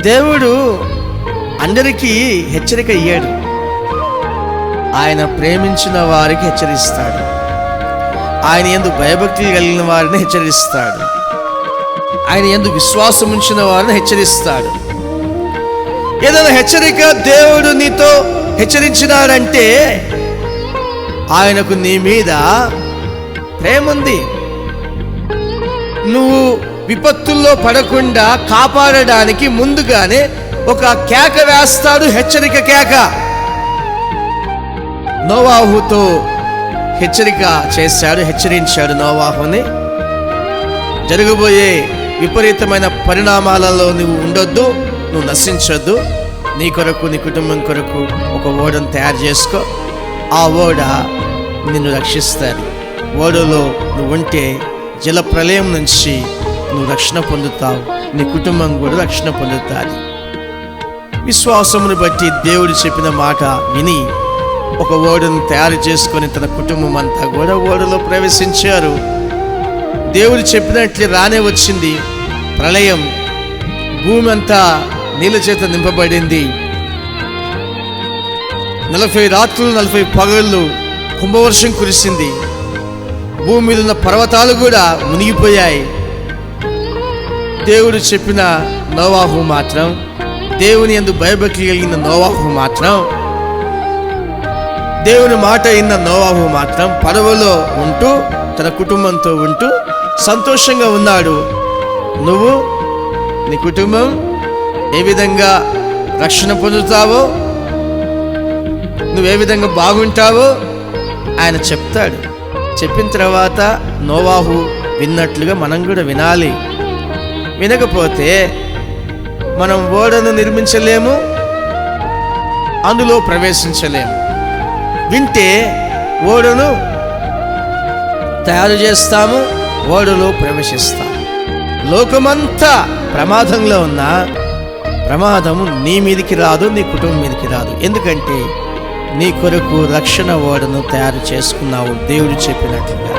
దేవుడు అందరికీ హెచ్చరిక ఇయ్యాడు. ఆయన ప్రేమించిన వారికి హెచ్చరిస్తాడు. ఆయన యందు భయభక్తులు కలిగిన వారిని హెచ్చరిస్తాడు. ఆయన యందు విశ్వాసం ఉంచిన వారిని హెచ్చరిస్తాడు. ఏదైనా హెచ్చరిక దేవుడు నీతో హెచ్చరించినాడంటే ఆయనకు నీ మీద ప్రేమ ఉంది. నువ్వు విపత్తుల్లో పడకుండా కాపాడడానికి ముందుగానే ఒక కేక వేస్తాడు, హెచ్చరిక కేక. నోవాహుతో హెచ్చరిక చేశాడు, హెచ్చరించాడు నోవాహుని. జరగబోయే విపరీతమైన పరిణామాలలో నువ్వు ఉండొద్దు, నువ్వు నశించొద్దు. నీ కొరకు, నీ కుటుంబం కొరకు ఒక ఓడను తయారు చేసుకో. ఆ ఓడ నిన్ను రక్షిస్తుంది. ఓడలో నువ్వు ఉంటే జల ప్రళయం నుంచి నువ్వు రక్షణ పొందుతావు, నీ కుటుంబం కూడా రక్షణ పొందుతుంది. విశ్వాసమును బట్టి దేవుడు చెప్పిన మాట విని ఒక ఓడను తయారు చేసుకొని తన కుటుంబం అంతా కూడా ఓడలో ప్రవేశించారు. దేవుడు చెప్పినట్లు రానే వచ్చింది ప్రళయం. భూమి అంతా నీళ్ళ చేత నింపబడింది. 40 రాత్రులు 40 పగళ్ళు కుంభవర్షం కురిసింది. భూమి మీద ఉన్న పర్వతాలు కూడా మునిగిపోయాయి. దేవుడు చెప్పిన నోవాహు మాత్రం, దేవుని యందు భయభక్తి కలిగిన నోవాహు మాత్రం, దేవుని మాట విన్న నోవాహు మాత్రం పడవలో ఉంటూ తన కుటుంబంతో ఉంటూ సంతోషంగా ఉన్నాడు. నువ్వు, నీ కుటుంబం ఏ విధంగా రక్షణ పొందుతావో, నువ్వే విధంగా బాగుంటావో ఆయన చెప్తాడు. చెప్పిన తర్వాత నోవాహు విన్నట్లుగా మనం కూడా వినాలి. వినకపోతే మనం ఓడను నిర్మించలేము, అందులో ప్రవేశించలేము. వింటే ఓడను తయారు చేస్తాము, ఓడలో ప్రవేశిస్తాము. లోకమంతా ప్రమాదంలో ఉన్న ప్రమాదము నీ మీదికి రాదు, నీ కుటుంబం మీదికి రాదు. ఎందుకంటే నీ కొరకు రక్షణ ఓడను తయారు చేసుకున్నావు దేవుడు చెప్పినట్లుగా.